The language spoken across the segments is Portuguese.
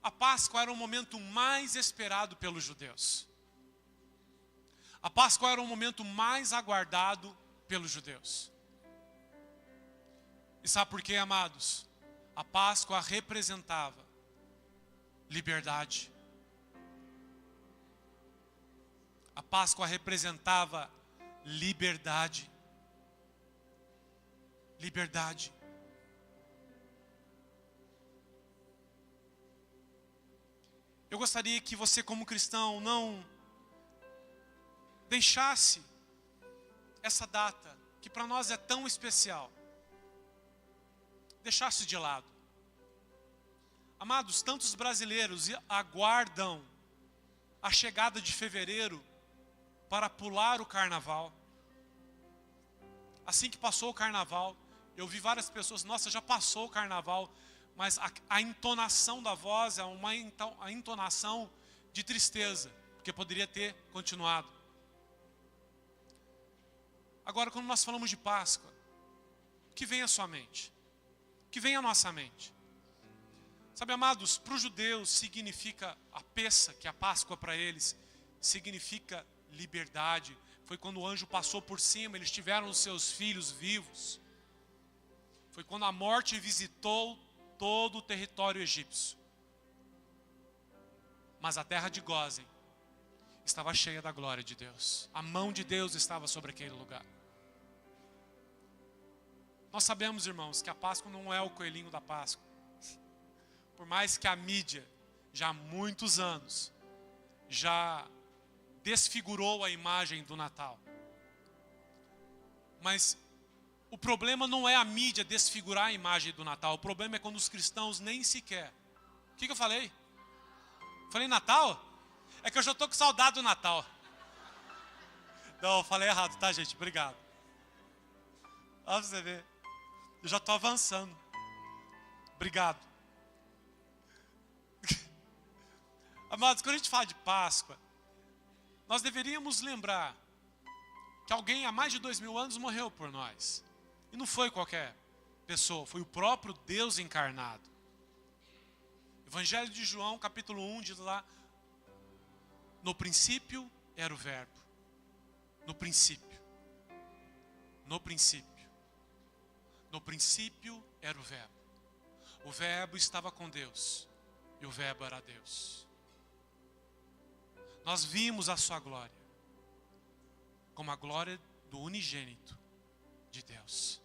a Páscoa era o momento mais esperado pelos judeus. A Páscoa era o momento mais aguardado pelos judeus. E sabe por quê, amados? A Páscoa representava liberdade. A Páscoa representava liberdade. Liberdade. Eu gostaria que você, como cristão, não deixasse essa data, que para nós é tão especial, deixasse de lado. Amados, tantos brasileiros aguardam a chegada de fevereiro para pular o carnaval. Assim que passou o carnaval, eu vi várias pessoas, nossa, já passou o carnaval, mas a entonação da voz é a entonação de tristeza, porque poderia ter continuado. Agora, quando nós falamos de Páscoa, o que vem à sua mente? O que vem à nossa mente? Sabe, amados, para os judeus significa a Pessa, que é a Páscoa para eles, significa liberdade. Foi quando o anjo passou por cima, eles tiveram os seus filhos vivos. Foi quando a morte visitou todo o território egípcio. Mas a terra de Gósen estava cheia da glória de Deus. A mão de Deus estava sobre aquele lugar. Nós sabemos, irmãos, que a Páscoa não é o coelhinho da Páscoa. Por mais que a mídia, já há muitos anos, já desfigurou a imagem do Natal. Mas o problema não é a mídia desfigurar a imagem do Natal. O problema é quando os cristãos nem sequer... O que eu falei? Falei Natal? É que eu já estou com saudade do Natal. Não, eu falei errado, tá, gente? Obrigado. Olha pra você ver. Eu já estou avançando. Obrigado. Amados, quando a gente fala de Páscoa, nós deveríamos lembrar que alguém há mais de 2000 anos morreu por nós. E não foi qualquer pessoa, foi o próprio Deus encarnado. Evangelho de João, capítulo 1, diz lá: no princípio era o verbo. No princípio. No princípio. No princípio era o verbo. O verbo estava com Deus. E o verbo era Deus. Nós vimos a sua glória, como a glória do unigênito de Deus.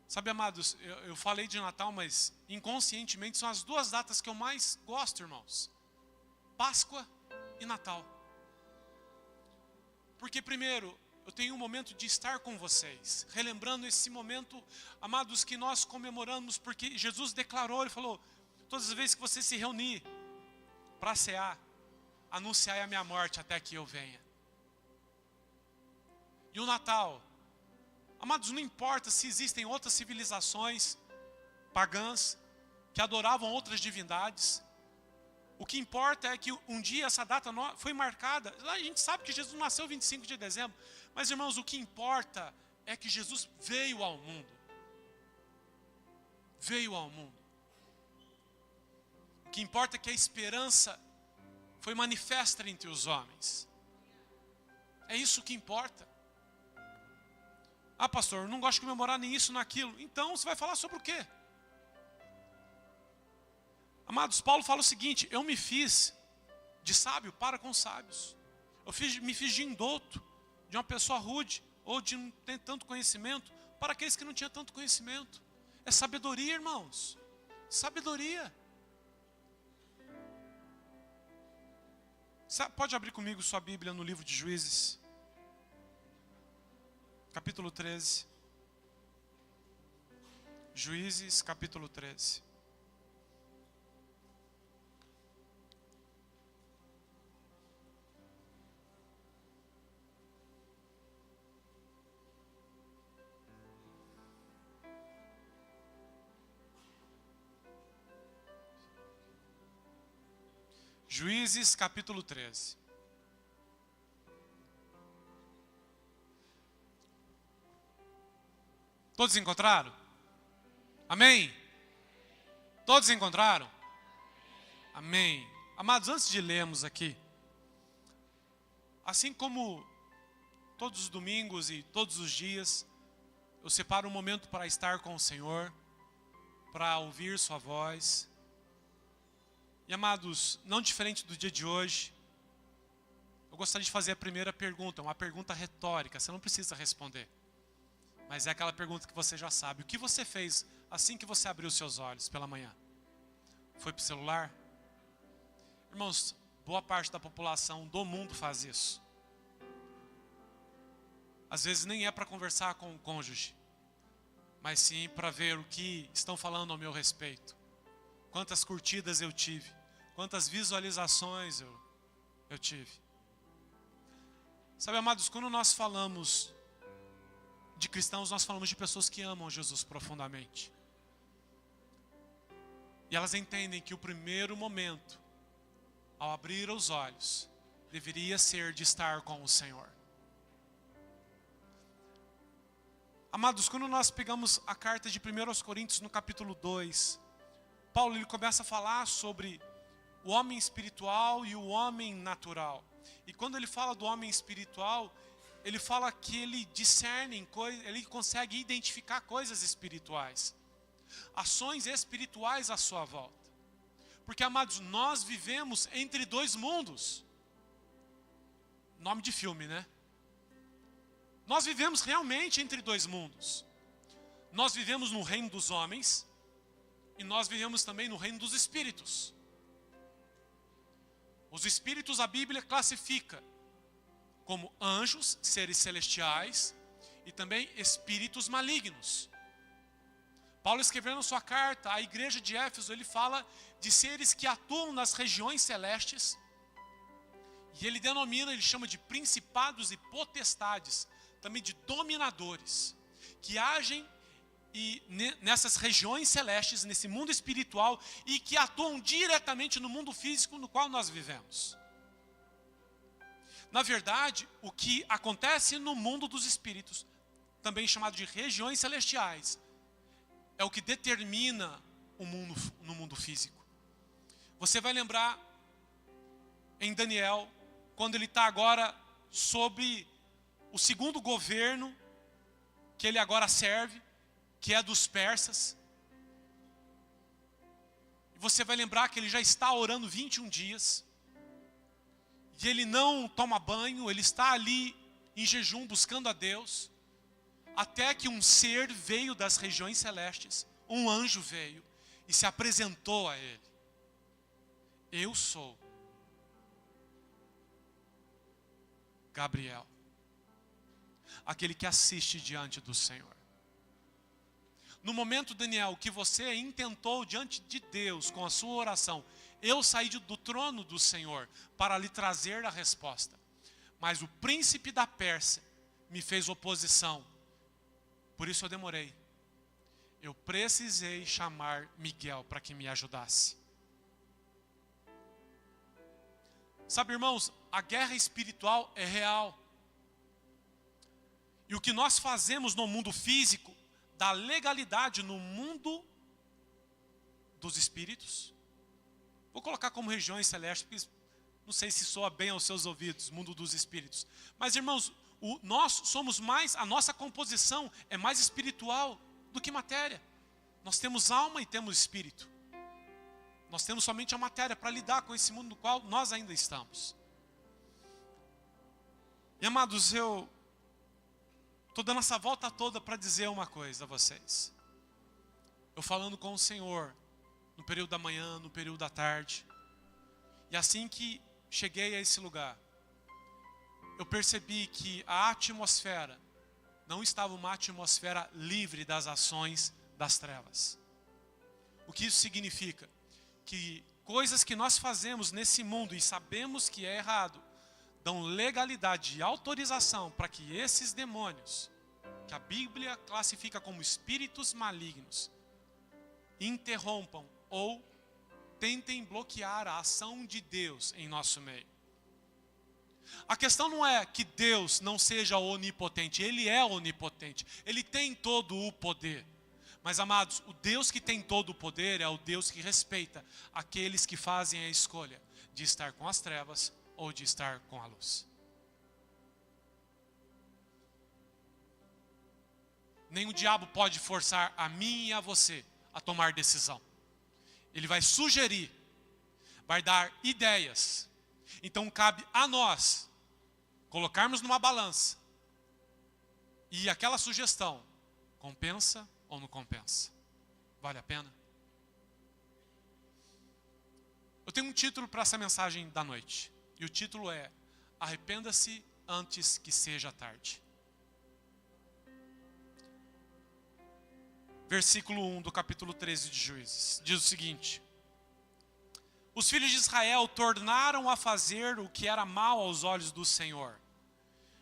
Sabe, amados, eu falei de Natal, mas inconscientemente são as duas datas que eu mais gosto, irmãos. Páscoa e Natal. Porque primeiro, eu tenho um momento de estar com vocês, relembrando esse momento, amados, que nós comemoramos, porque Jesus declarou, Ele falou: todas as vezes que você se reunir para cear, anunciai a minha morte até que eu venha. E o Natal, amados, não importa se existem outras civilizações pagãs que adoravam outras divindades. O que importa é que um dia essa data foi marcada. A gente sabe que Jesus nasceu 25 de dezembro. Mas, irmãos, o que importa é que Jesus veio ao mundo. Veio ao mundo. O que importa é que a esperança foi manifesta entre os homens. É isso que importa. Ah, pastor, eu não gosto de comemorar nem isso, nem aquilo. Então, você vai falar sobre o quê? Amados, Paulo fala o seguinte: eu me fiz de sábio para com sábios. Me fiz de indouto, de uma pessoa rude, ou de não ter tanto conhecimento, para aqueles que não tinham tanto conhecimento. É sabedoria, irmãos. Sabedoria. Pode abrir comigo sua Bíblia no livro de Juízes, capítulo 13. Juízes, capítulo 13. Juízes, capítulo 13. Todos encontraram? Amém? Todos encontraram? Amém. Amados, antes de lermos aqui, assim como todos os domingos e todos os dias, eu separo um momento para estar com o Senhor, para ouvir sua voz. E amados, não diferente do dia de hoje, eu gostaria de fazer a primeira pergunta, uma pergunta retórica, você não precisa responder. Mas é aquela pergunta que você já sabe. O que você fez assim que você abriu seus olhos pela manhã? Foi para o celular? Irmãos, boa parte da população do mundo faz isso. Às vezes nem é para conversar com o cônjuge, mas sim para ver o que estão falando ao meu respeito. Quantas curtidas eu tive, quantas visualizações eu tive. Sabe, amados, quando nós falamos de cristãos, nós falamos de pessoas que amam Jesus profundamente. E elas entendem que o primeiro momento, ao abrir os olhos, deveria ser de estar com o Senhor. Amados, quando nós pegamos a carta de 1 Coríntios no capítulo 2, Paulo ele começa a falar sobre o homem espiritual e o homem natural. E quando ele fala do homem espiritual, ele fala que ele discerne, ele consegue identificar coisas espirituais, ações espirituais à sua volta. Porque, amados, nós vivemos entre dois mundos. Nome de filme, né? Nós vivemos realmente entre dois mundos. Nós vivemos no reino dos homens e nós vivemos também no reino dos espíritos. Os espíritos a Bíblia classifica como anjos, seres celestiais e também espíritos malignos. Paulo escrevendo sua carta à igreja de Éfeso, ele fala de seres que atuam nas regiões celestes. E ele denomina, ele chama de principados e potestades, também de dominadores, que agem nessas regiões celestes, nesse mundo espiritual, e que atuam diretamente no mundo físico no qual nós vivemos. Na verdade, o que acontece no mundo dos espíritos, também chamado de regiões celestiais, é o que determina o mundo no mundo físico. Você vai lembrar em Daniel, quando ele está agora sobre o segundo governo que ele agora serve, que é dos persas. E você vai lembrar que ele já está orando 21 dias. E ele não toma banho, ele está ali em jejum buscando a Deus. Até que um ser veio das regiões celestes, um anjo veio e se apresentou a ele. Eu sou Gabriel, aquele que assiste diante do Senhor. No momento, Daniel, que você intentou diante de Deus com a sua oração, eu saí do trono do Senhor para lhe trazer a resposta. Mas o príncipe da Pérsia me fez oposição. Por isso eu demorei. Eu precisei chamar Miguel para que me ajudasse. Sabe, irmãos, a guerra espiritual é real. E o que nós fazemos no mundo físico dá legalidade no mundo dos espíritos. Vou colocar como regiões celestes, porque não sei se soa bem aos seus ouvidos, mundo dos espíritos. Mas, irmãos, nós somos mais, a nossa composição é mais espiritual do que matéria. Nós temos alma e temos espírito. Nós temos somente a matéria para lidar com esse mundo no qual nós ainda estamos. E, amados, eu estou dando essa volta toda para dizer uma coisa a vocês. Eu falando com o Senhor, no período da manhã, no período da tarde. E assim que cheguei a esse lugar, eu percebi que a atmosfera não estava uma atmosfera livre das ações das trevas. O que isso significa? Que coisas que nós fazemos nesse mundo e sabemos que é errado, dão legalidade e autorização para que esses demônios, que a Bíblia classifica como espíritos malignos, interrompam ou tentem bloquear a ação de Deus em nosso meio. A questão não é que Deus não seja onipotente, Ele é onipotente, Ele tem todo o poder. Mas, amados, o Deus que tem todo o poder é o Deus que respeita aqueles que fazem a escolha de estar com as trevas ou de estar com a luz. Nem o diabo pode forçar a mim e a você a tomar decisão. Ele vai sugerir, vai dar ideias. Então cabe a nós colocarmos numa balança e aquela sugestão compensa ou não compensa? Vale a pena? Eu tenho um título para essa mensagem da noite. E o título é: Arrependa-se antes que seja tarde. Versículo 1 do capítulo 13 de Juízes. Diz o seguinte: Os filhos de Israel tornaram a fazer o que era mal aos olhos do Senhor.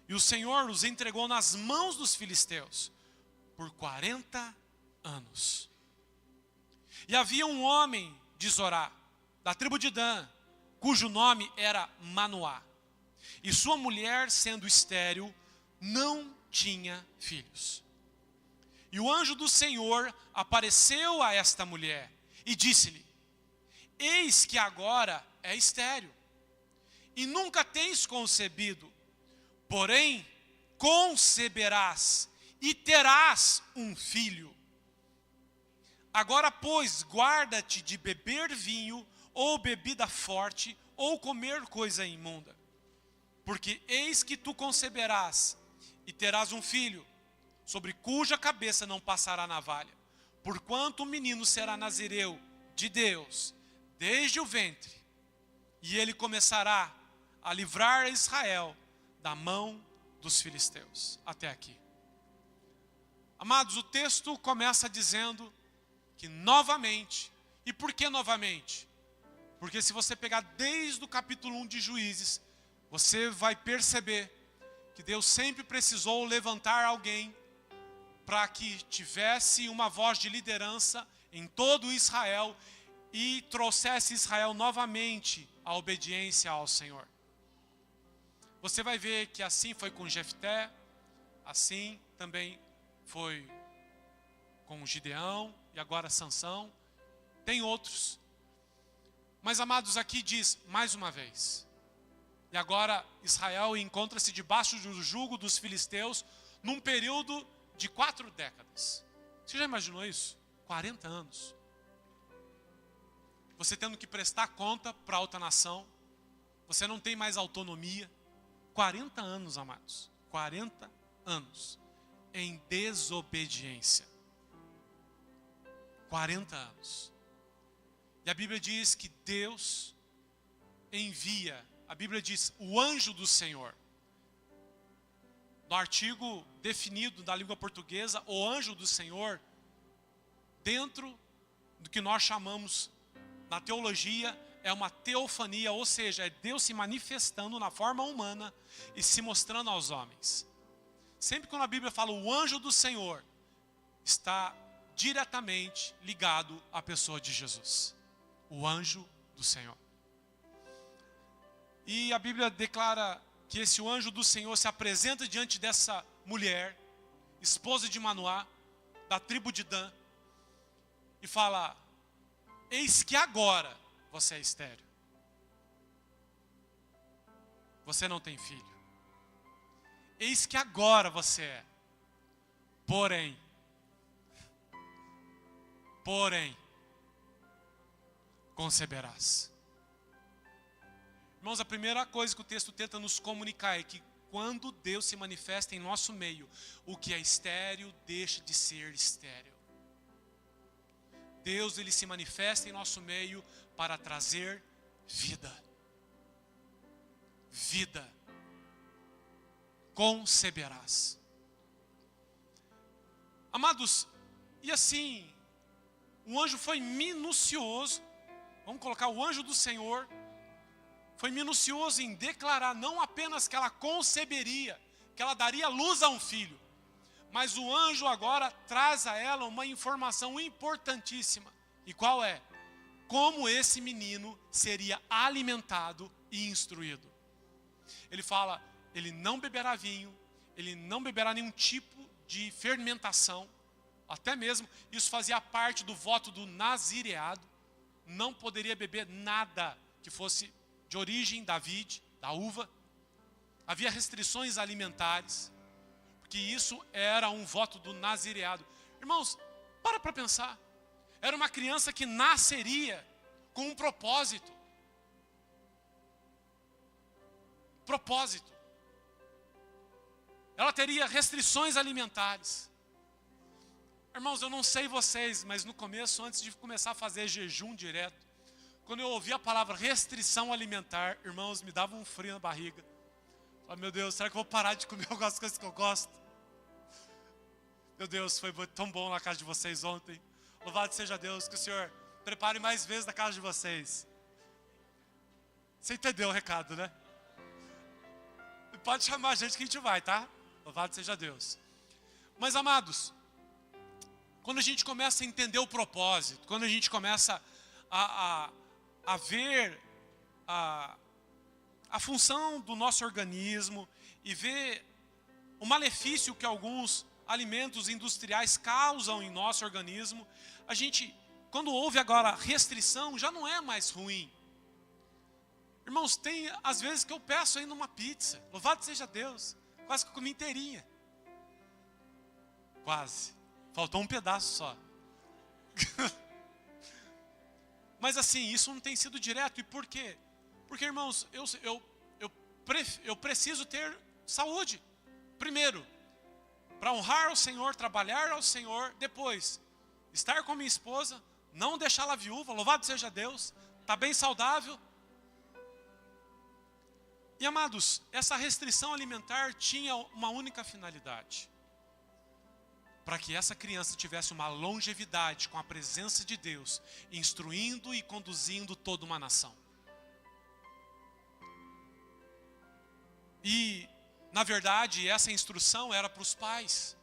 E o Senhor os entregou nas mãos dos filisteus por 40 anos. E havia um homem de Zorá, da tribo de Dan, cujo nome era Manoá. E sua mulher, sendo estéril, não tinha filhos. E o anjo do Senhor apareceu a esta mulher e disse-lhe: Eis que agora é estéril, e nunca tens concebido, porém conceberás e terás um filho. Agora, pois, guarda-te de beber vinho, ou bebida forte, ou comer coisa imunda. Porque eis que tu conceberás e terás um filho, sobre cuja cabeça não passará navalha. Porquanto o menino será nazireu de Deus, desde o ventre, e ele começará a livrar Israel da mão dos filisteus. Até aqui. Amados, o texto começa dizendo que novamente, e por que novamente? Porque se você pegar desde o capítulo 1 de Juízes, você vai perceber que Deus sempre precisou levantar alguém para que tivesse uma voz de liderança em todo Israel e trouxesse Israel novamente à obediência ao Senhor. Você vai ver que assim foi com Jefté, assim também foi com Gideão e agora Sansão. Tem outros. Mas, amados, aqui diz mais uma vez. E agora Israel encontra-se debaixo do jugo dos filisteus num período de 4 décadas. Você já imaginou isso? 40 anos. Você tendo que prestar conta para outra nação. Você não tem mais autonomia. 40 anos, amados. 40 anos em desobediência. 40 anos. E a Bíblia diz que Deus envia, a Bíblia diz, o anjo do Senhor. No artigo definido da língua portuguesa, o anjo do Senhor, dentro do que nós chamamos, na teologia, é uma teofania, ou seja, é Deus se manifestando na forma humana e se mostrando aos homens. Sempre quando a Bíblia fala o anjo do Senhor, está diretamente ligado à pessoa de Jesus. O anjo do Senhor. E a Bíblia declara que esse anjo do Senhor se apresenta diante dessa mulher, esposa de Manoá, da tribo de Dan, e fala: eis que agora você é estéril. Você não tem filho. Eis que agora você é. Porém, conceberás. Irmãos, a primeira coisa que o texto tenta nos comunicar é que quando Deus se manifesta em nosso meio, o que é estéril deixa de ser estéril. Deus, ele se manifesta em nosso meio para trazer vida. Vida. Conceberás. Amados, e assim, o anjo foi minucioso. Vamos colocar o anjo do Senhor. Foi minucioso em declarar não apenas que ela conceberia, que ela daria luz a um filho. Mas o anjo agora traz a ela uma informação importantíssima. E qual é? Como esse menino seria alimentado e instruído. Ele fala, ele não beberá vinho, ele não beberá nenhum tipo de fermentação. Até mesmo isso fazia parte do voto do nazireado. Não poderia beber nada que fosse de origem da vide, da uva. Havia restrições alimentares, porque isso era um voto do nazireado. Irmãos, para pensar. Era uma criança que nasceria com um propósito. Propósito. Ela teria restrições alimentares. Irmãos, eu não sei vocês, mas no começo, antes de começar a fazer jejum direto, quando eu ouvi a palavra restrição alimentar, irmãos, me dava um frio na barriga. Oh, meu Deus, será que eu vou parar de comer algumas coisas que eu gosto? Meu Deus, foi tão bom na casa de vocês ontem. Louvado seja Deus, que o Senhor prepare mais vezes na casa de vocês. Você entendeu o recado, né? Pode chamar a gente que a gente vai, tá? Louvado seja Deus. Mas, amados, quando a gente começa a entender o propósito, quando a gente começa a ver a função do nosso organismo e ver o malefício que alguns alimentos industriais causam em nosso organismo, a gente, quando houve agora restrição, já não é mais ruim. Irmãos, tem às vezes que eu peço ainda uma pizza, louvado seja Deus, quase que eu comi inteirinha. Quase, faltou um pedaço só. Mas assim, isso não tem sido direto, e por quê? Porque, irmãos, eu preciso ter saúde, primeiro, para honrar ao Senhor, trabalhar ao Senhor, depois, estar com minha esposa, não deixá-la viúva, louvado seja Deus, está bem saudável. E amados, essa restrição alimentar tinha uma única finalidade: para que essa criança tivesse uma longevidade com a presença de Deus, instruindo e conduzindo toda uma nação. E, na verdade, essa instrução era para os pais.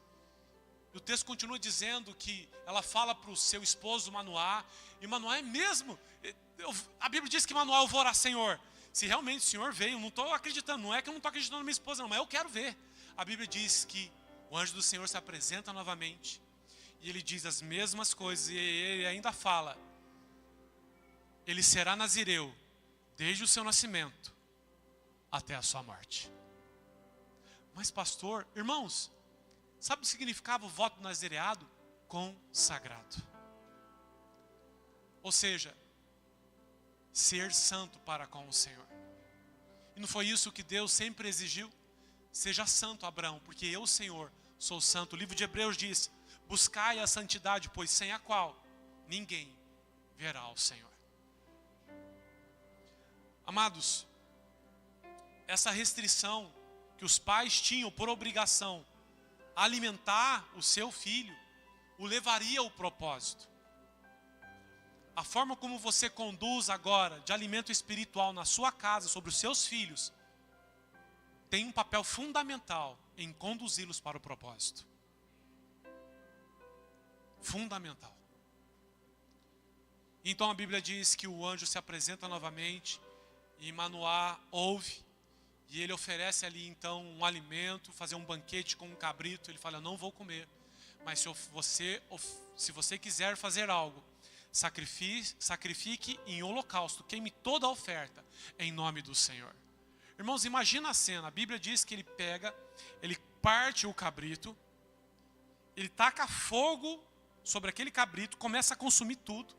E o texto continua dizendo que ela fala para o seu esposo Manoá, e Manoá é mesmo, a Bíblia diz que Manoá, eu vou orar, Senhor, se realmente o Senhor veio, eu não estou acreditando, não é que eu não estou acreditando na minha esposa não, mas eu quero ver. A Bíblia diz que o anjo do Senhor se apresenta novamente, e ele diz as mesmas coisas, e ele ainda fala, ele será nazireu, desde o seu nascimento, até a sua morte. Mas pastor, irmãos, sabe o que significava o voto do nazireado? Consagrado. Ou seja, ser santo para com o Senhor. E não foi isso que Deus sempre exigiu? Seja santo, Abraão, porque eu, Senhor, sou santo. O livro de Hebreus diz, buscai a santidade, pois sem a qual ninguém verá o Senhor. Amados, essa restrição que os pais tinham por obrigação a alimentar o seu filho, o levaria ao propósito. A forma como você conduz agora de alimento espiritual na sua casa, sobre os seus filhos, tem um papel fundamental em conduzi-los para o propósito. Fundamental. Então a Bíblia diz que o anjo se apresenta novamente, e Manoá ouve, e ele oferece ali então um alimento, fazer um banquete com um cabrito. Ele fala, eu não vou comer, mas se você quiser fazer algo, sacrifique em holocausto, queime toda a oferta em nome do Senhor. Irmãos, imagina a cena. A Bíblia diz que ele parte o cabrito, ele taca fogo sobre aquele cabrito, começa a consumir tudo.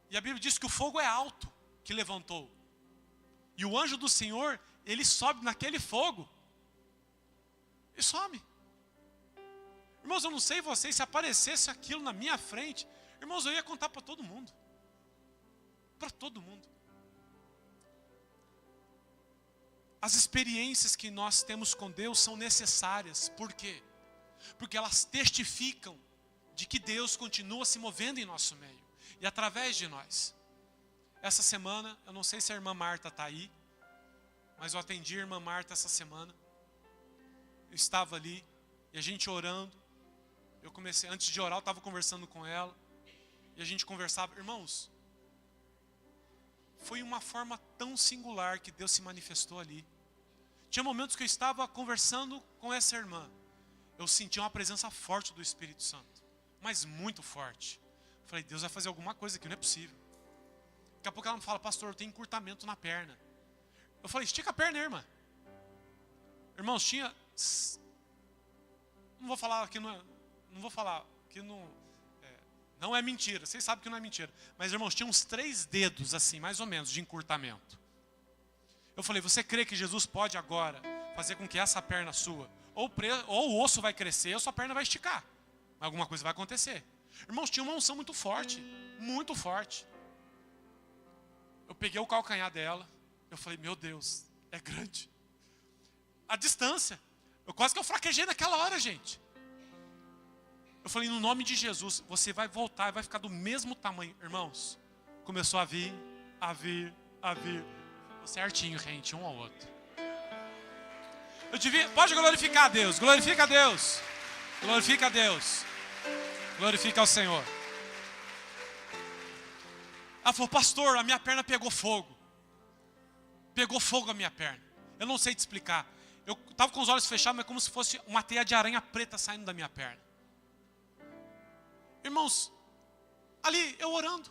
E a Bíblia diz que o fogo é alto, que levantou. E o anjo do Senhor, ele sobe naquele fogo e some. Irmãos, eu não sei vocês, se aparecesse aquilo na minha frente, irmãos, eu ia contar para todo mundo. Para todo mundo. As experiências que nós temos com Deus são necessárias. Por quê? Porque elas testificam de que Deus continua se movendo em nosso meio e através de nós. Essa semana, eu não sei se a irmã Marta está aí, mas eu atendi a irmã Marta essa semana. Eu estava ali e a gente orando. Eu comecei, antes de orar, eu estava conversando com ela. E a gente conversava, irmãos, foi uma forma tão singular que Deus se manifestou ali. Tinha momentos que eu estava conversando com essa irmã, eu senti uma presença forte do Espírito Santo, mas muito forte. Eu falei, Deus vai fazer alguma coisa aqui, não é possível. Daqui a pouco ela me fala, pastor, eu tenho encurtamento na perna. Eu falei, estica a perna, irmã. Irmãos, tinha... Não vou falar que não é mentira. Vocês sabem que não é mentira. Mas, irmãos, tinha uns 3 dedos, assim, mais ou menos, de encurtamento. Eu falei, você crê que Jesus pode agora fazer com que essa perna sua, ou o osso vai crescer, ou sua perna vai esticar. Alguma coisa vai acontecer. Irmãos, tinha uma unção muito forte. Muito forte. Eu peguei o calcanhar dela. Eu falei, meu Deus, é grande. A distância. Quase que eu fraquejei naquela hora, gente. Eu falei, no nome de Jesus, você vai voltar, vai ficar do mesmo tamanho. Irmãos, começou a vir. Certinho, rente, um ao outro. Pode glorificar a Deus, glorifica a Deus. Glorifica a Deus. Glorifica ao Senhor. Ela falou, pastor, a minha perna pegou fogo. Pegou fogo a minha perna. Eu não sei te explicar. Eu estava com os olhos fechados, mas como se fosse uma teia de aranha preta saindo da minha perna. Irmãos, ali eu orando.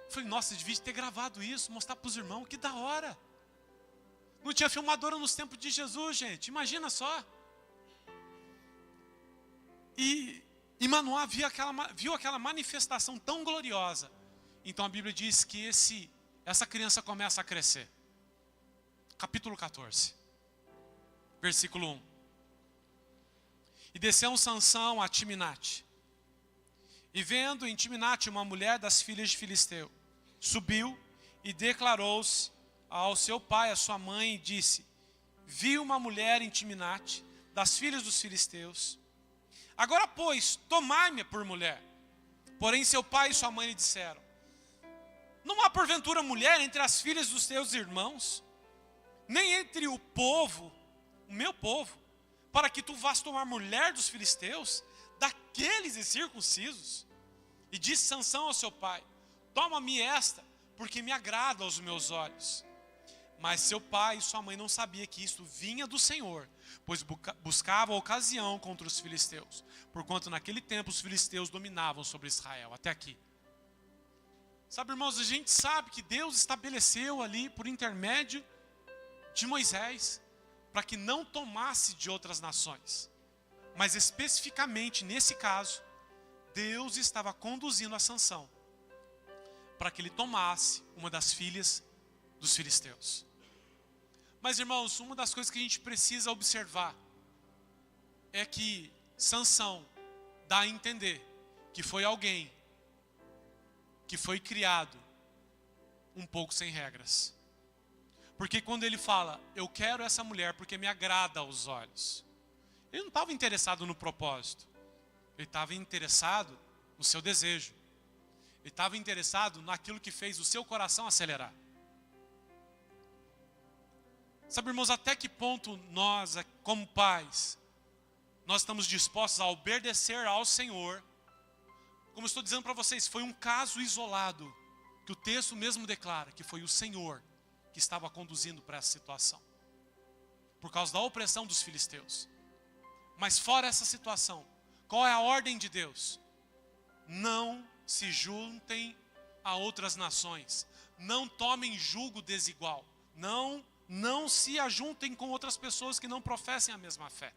Falei, nossa, eu devia ter gravado isso, mostrar para os irmãos, que da hora. Não tinha filmadora nos tempos de Jesus, gente, imagina só. E Manoá viu aquela manifestação tão gloriosa. Então a Bíblia diz que essa criança começa a crescer. Capítulo 14, versículo 1. E desceu Sansão a Timnate. E vendo em Timnate uma mulher das filhas de Filisteu, subiu e declarou-se ao seu pai, à sua mãe, e disse, vi uma mulher em Timnate, das filhas dos filisteus. Agora, pois, tomai-me por mulher. Porém, seu pai e sua mãe lhe disseram, não há porventura mulher entre as filhas dos teus irmãos, nem entre o povo, o meu povo, para que tu vás tomar mulher dos filisteus, daqueles incircuncisos. E disse Sansão ao seu pai, toma-me esta, porque me agrada aos meus olhos. Mas seu pai e sua mãe não sabiam que isto vinha do Senhor, pois buscava a ocasião contra os filisteus, porquanto naquele tempo os filisteus dominavam sobre Israel. Até aqui. Sabe, irmãos, a gente sabe que Deus estabeleceu ali, por intermédio de Moisés, para que não tomasse de outras nações. Mas especificamente nesse caso, Deus estava conduzindo a Sansão para que ele tomasse uma das filhas dos filisteus. Mas, irmãos, uma das coisas que a gente precisa observar é que Sansão dá a entender que foi alguém que foi criado um pouco sem regras. Porque quando ele fala, eu quero essa mulher porque me agrada aos olhos, ele não estava interessado no propósito. Ele estava interessado no seu desejo. Ele estava interessado naquilo que fez o seu coração acelerar. Sabe, irmãos, até que ponto nós, como pais, nós estamos dispostos a obedecer ao Senhor? Como estou dizendo para vocês, foi um caso isolado, que o texto mesmo declara, que foi o Senhor que estava conduzindo para essa situação. Por causa da opressão dos filisteus. Mas fora essa situação, qual é a ordem de Deus? Não se juntem a outras nações. Não tomem julgo desigual. Não se ajuntem com outras pessoas que não professem a mesma fé.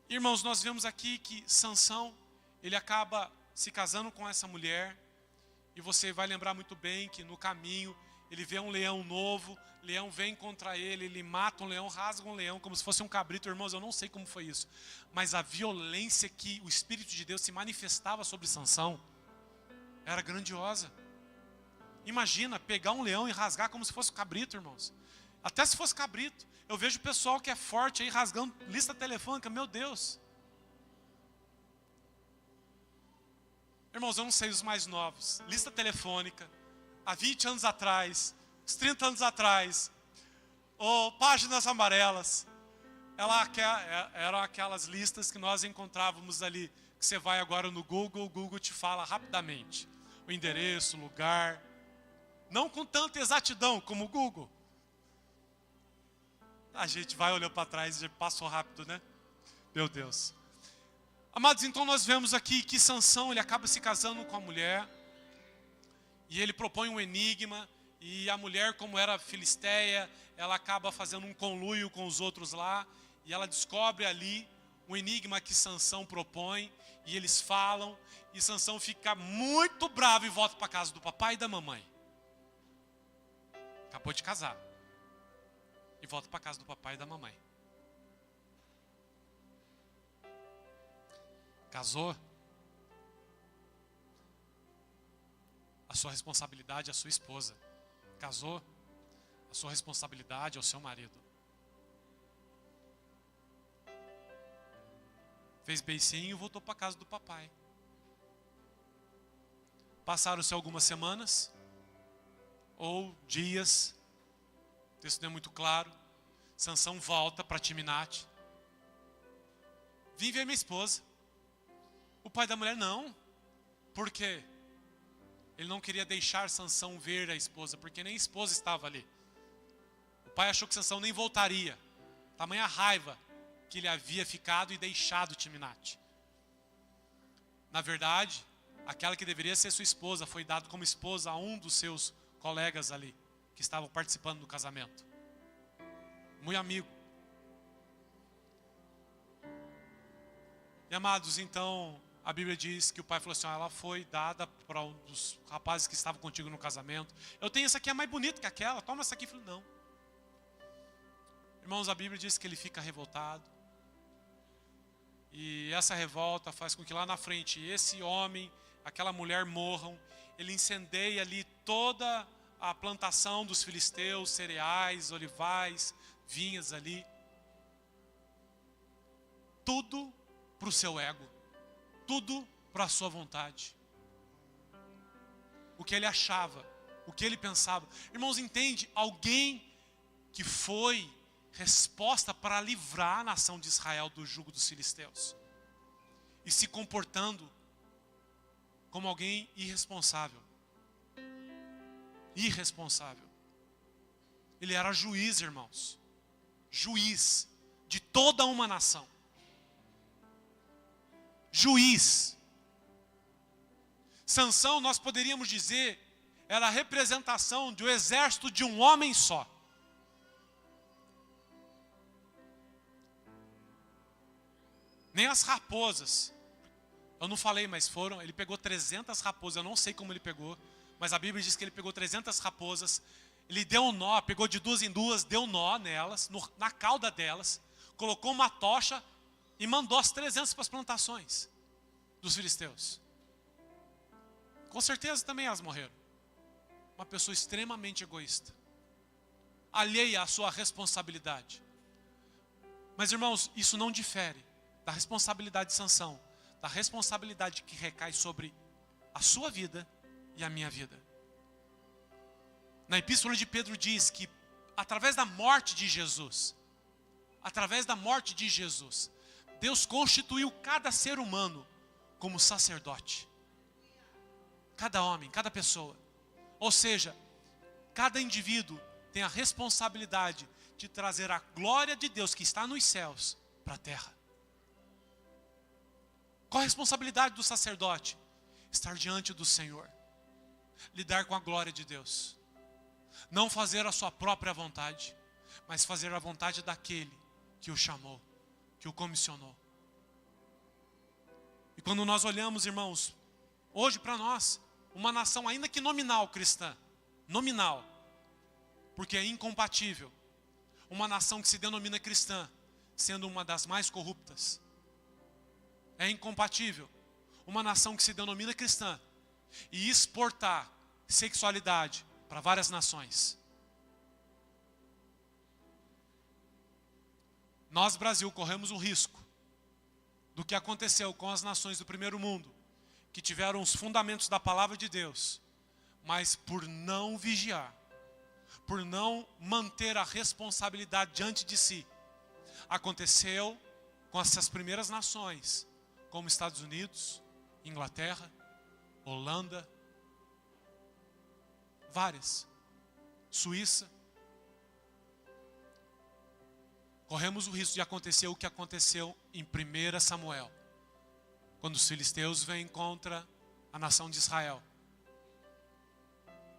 Irmãos, nós vemos aqui que Sansão, ele acaba se casando com essa mulher. E você vai lembrar muito bem que no caminho, ele vê um leão novo, leão vem contra ele, ele mata um leão, rasga um leão como se fosse um cabrito. Irmãos, eu não sei como foi isso, mas a violência que o Espírito de Deus se manifestava sobre Sansão era grandiosa. Imagina pegar um leão e rasgar como se fosse um cabrito, irmãos. Até se fosse cabrito. Eu vejo o pessoal que é forte aí rasgando lista telefônica, meu Deus. Irmãos, eu não sei os mais novos. Lista telefônica, há 20 anos atrás, uns 30 anos atrás, ou páginas amarelas. Eram aquelas listas que nós encontrávamos ali, que você vai agora no Google, o Google te fala rapidamente. O endereço, o lugar. Não com tanta exatidão como o Google. A gente vai olhando para trás e passou rápido, né? Meu Deus. Amados, então nós vemos aqui que Sansão, ele acaba se casando com a mulher. E ele propõe um enigma. E a mulher, como era filisteia, ela acaba fazendo um conluio com os outros lá. E ela descobre ali um enigma que Sansão propõe. E eles falam. E Sansão fica muito bravo e volta para a casa do papai e da mamãe. Acabou de casar. E volta para a casa do papai e da mamãe. Casou? A sua responsabilidade é a sua esposa. Casou? A sua responsabilidade é o seu marido. Fez beicinho e voltou para a casa do papai. Passaram-se algumas semanas ou dias, o texto não é muito claro. Sansão volta para Timnate. Vim ver minha esposa. O pai da mulher não. Por quê? Ele não queria deixar Sansão ver a esposa, porque nem a esposa estava ali. O pai achou que Sansão nem voltaria. Tamanha raiva que ele havia ficado e deixado Timnate. Na verdade, aquela que deveria ser sua esposa foi dada como esposa a um dos seus colegas ali, que estavam participando do casamento. Muito amigo. E amados, então, a Bíblia diz que o pai falou assim, ela foi dada para um dos rapazes que estavam contigo no casamento. Eu tenho essa aqui, é mais bonita que aquela, toma essa aqui. Eu falei, não. Irmãos, a Bíblia diz que ele fica revoltado. E essa revolta faz com que lá na frente esse homem, aquela mulher morram. Ele incendeia ali toda a plantação dos filisteus, cereais, olivais, vinhas ali. Tudo para o seu ego. Tudo para a sua vontade. O que ele achava, o que ele pensava. Irmãos, entende? Alguém que foi resposta para livrar a nação de Israel do jugo dos filisteus. E se comportando como alguém irresponsável. Irresponsável. Ele era juiz, irmãos. Juiz de toda uma nação. Juiz. Sansão, nós poderíamos dizer, era a representação do exército de um homem só. Nem as raposas, eu não falei, mas foram, ele pegou 300 raposas, eu não sei como ele pegou, mas a Bíblia diz que ele pegou 300 raposas, ele deu um nó, pegou de duas em duas, deu nó nelas, na cauda delas, colocou uma tocha e mandou as 300 para as plantações dos filisteus. Com certeza também elas morreram. Uma pessoa extremamente egoísta, alheia à sua responsabilidade. Mas irmãos, isso não difere da responsabilidade de Sansão, da responsabilidade que recai sobre a sua vida e a minha vida. Na epístola de Pedro diz que através da morte de Jesus, Deus constituiu cada ser humano como sacerdote. Cada homem, cada pessoa. Ou seja, cada indivíduo tem a responsabilidade de trazer a glória de Deus que está nos céus para a terra. Qual a responsabilidade do sacerdote? Estar diante do Senhor. Lidar com a glória de Deus. Não fazer a sua própria vontade, mas fazer a vontade daquele que o chamou, que o comissionou. E quando nós olhamos, irmãos, hoje para nós, uma nação ainda que nominal cristã, nominal, porque é incompatível, uma nação que se denomina cristã, sendo uma das mais corruptas. É incompatível uma nação que se denomina cristã e exportar sexualidade para várias nações. Nós, Brasil, corremos o risco do que aconteceu com as nações do primeiro mundo, que tiveram os fundamentos da palavra de Deus, mas por não vigiar, por não manter a responsabilidade diante de si, aconteceu com essas primeiras nações, como Estados Unidos, Inglaterra, Holanda, várias, Suíça. corremos o risco de acontecer o que aconteceu em 1 Samuel, quando os filisteus vêm contra a nação de Israel.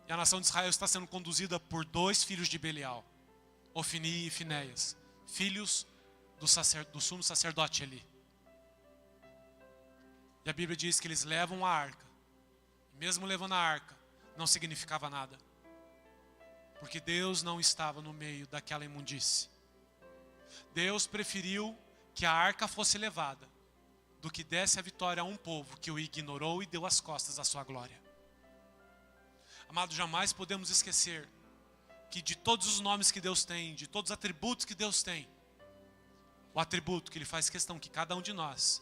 E a nação de Israel está sendo conduzida por 2 filhos de Belial, Ofni e Finéias, filhos do sumo sacerdote Eli. E a Bíblia diz que eles levam a arca. E mesmo levando a arca, não significava nada, porque Deus não estava no meio daquela imundície. Deus preferiu que a arca fosse levada do que desse a vitória a um povo que o ignorou e deu as costas à sua glória. Amado, jamais podemos esquecer que de todos os nomes que Deus tem, de todos os atributos que Deus tem, o atributo que Ele faz questão que cada um de nós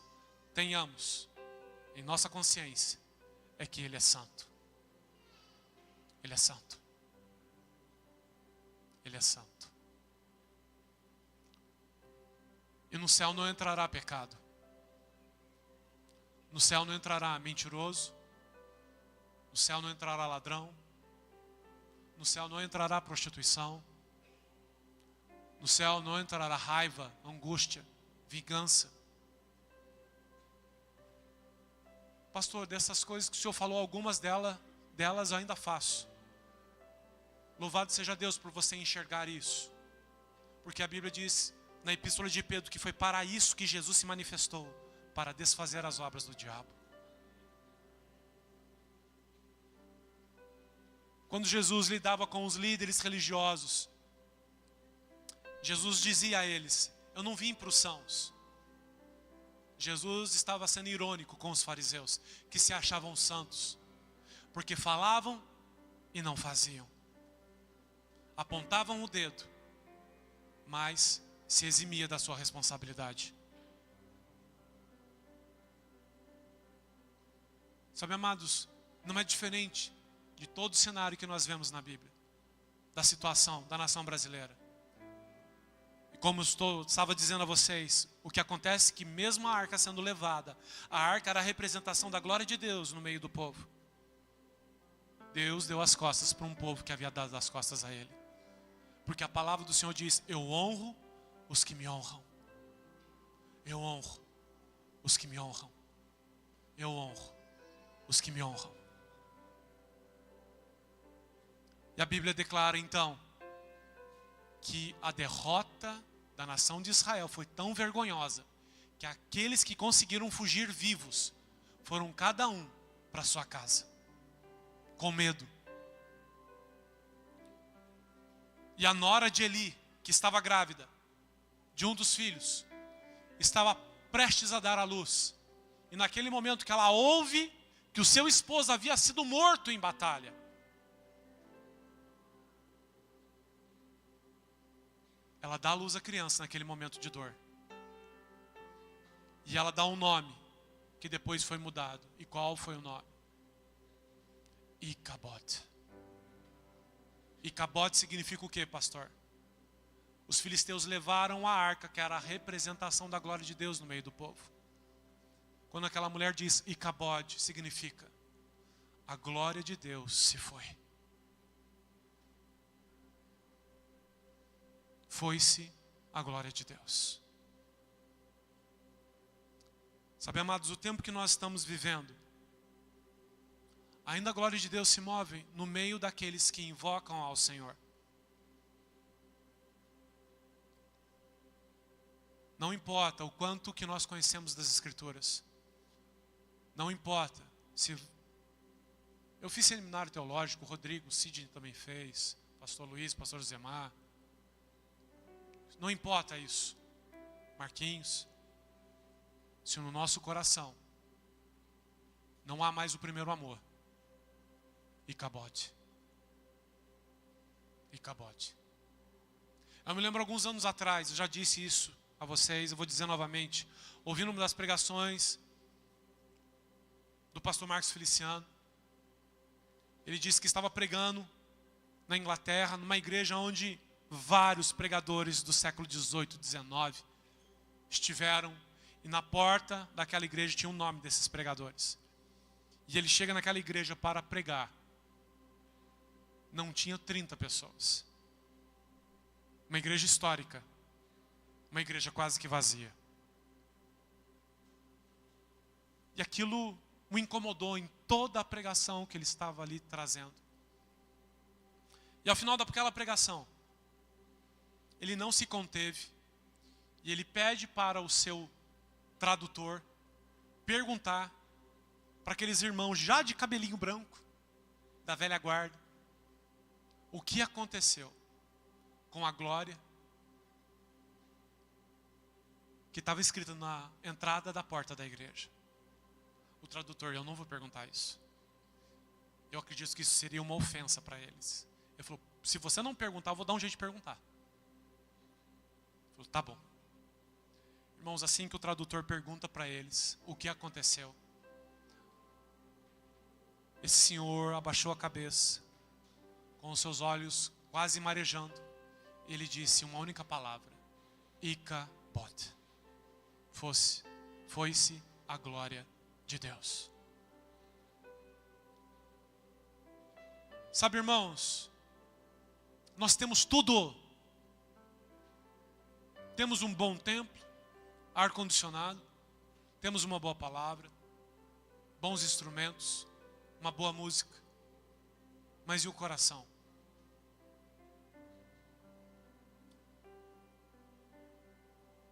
tenhamos em nossa consciência é que Ele é santo. Ele é santo. Ele é santo. E no céu não entrará pecado. No céu não entrará mentiroso. No céu não entrará ladrão. No céu não entrará prostituição. No céu não entrará raiva, angústia, vingança. Pastor, dessas coisas que o Senhor falou, algumas delas eu ainda faço. Louvado seja Deus por você enxergar isso. Porque a Bíblia diz na epístola de Pedro que foi para isso que Jesus se manifestou, para desfazer as obras do diabo. Quando Jesus lidava com os líderes religiosos, Jesus dizia a eles: eu não vim para os sãos. Jesus estava sendo irônico com os fariseus, que se achavam santos, porque falavam e não faziam. Apontavam o dedo, mas se eximia da sua responsabilidade. Sabe, amados, não é diferente de todo o cenário que nós vemos na Bíblia, da situação da nação brasileira. E como estava dizendo a vocês, o que acontece é que mesmo a arca sendo levada, a arca era a representação da glória de Deus no meio do povo. Deus deu as costas para um povo que havia dado as costas a Ele. Porque a palavra do Senhor diz: eu honro os que me honram. Eu honro os que me honram. Eu honro os que me honram. E a Bíblia declara então que a derrota da nação de Israel foi tão vergonhosa que aqueles que conseguiram fugir vivos foram cada um para sua casa, com medo. E a nora de Eli, que estava grávida de um dos filhos, estava prestes a dar à luz. E naquele momento que ela ouve que o seu esposo havia sido morto em batalha, ela dá à luz à criança naquele momento de dor. E ela dá um nome, que depois foi mudado. E qual foi o nome? Icabod. Icabod significa o que, pastor? Os filisteus levaram a arca, que era a representação da glória de Deus no meio do povo. Quando aquela mulher diz Icabod, significa: a glória de Deus se foi. Foi-se a glória de Deus. Sabe, amados, o tempo que nós estamos vivendo, ainda a glória de Deus se move no meio daqueles que invocam ao Senhor. Não importa o quanto que nós conhecemos das Escrituras. Não importa se... Eu fiz seminário teológico, o Rodrigo, o Sidney também fez, pastor Luiz, pastor Zemar. Não importa isso, Marquinhos, se no nosso coração não há mais o primeiro amor. Icabod. Icabod. Eu me lembro alguns anos atrás, eu já disse isso a vocês, eu vou dizer novamente, ouvindo uma das pregações do pastor Marcos Feliciano. Ele disse que estava pregando na Inglaterra, numa igreja onde vários pregadores do século XVIII, XIX estiveram, e na porta daquela igreja tinha o nome desses pregadores. E ele chega naquela igreja para pregar. Não tinha 30 pessoas. Uma igreja histórica. Uma igreja quase que vazia. E aquilo o incomodou em toda a pregação que ele estava ali trazendo. E ao final daquela pregação, ele não se conteve. E ele pede para o seu tradutor perguntar para aqueles irmãos já de cabelinho branco, da velha guarda, o que aconteceu com a glória que estava escrita na entrada da porta da igreja. O tradutor: eu não vou perguntar isso. Eu acredito que isso seria uma ofensa para eles. Ele falou: se você não perguntar, eu vou dar um jeito de perguntar. Ele falou: tá bom. Irmãos, assim que o tradutor pergunta para eles o que aconteceu, esse senhor abaixou a cabeça, com os seus olhos quase marejando. Ele disse uma única palavra: Icabod. Foi-se a glória de Deus. Sabe, irmãos, nós temos tudo. Temos um bom templo, ar-condicionado, temos uma boa palavra, bons instrumentos, uma boa música. Mas e o coração?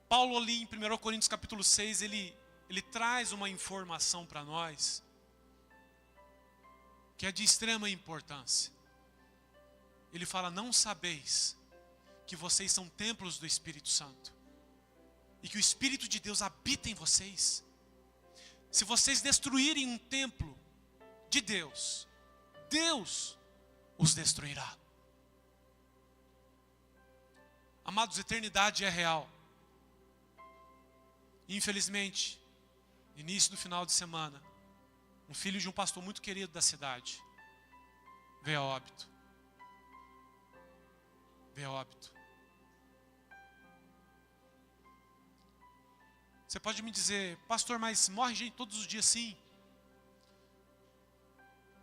Paulo ali em 1 Coríntios capítulo 6, ele traz uma informação para nós que é de extrema importância. Ele fala: não sabeis que vocês são templos do Espírito Santo e que o Espírito de Deus habita em vocês? Se vocês destruírem um templo de Deus, Deus os destruirá. Amados, eternidade é real. Infelizmente, início do final de semana, um filho de um pastor muito querido da cidade veio a óbito. Veio a óbito. Você pode me dizer: pastor, mas morre gente todos os dias? Sim.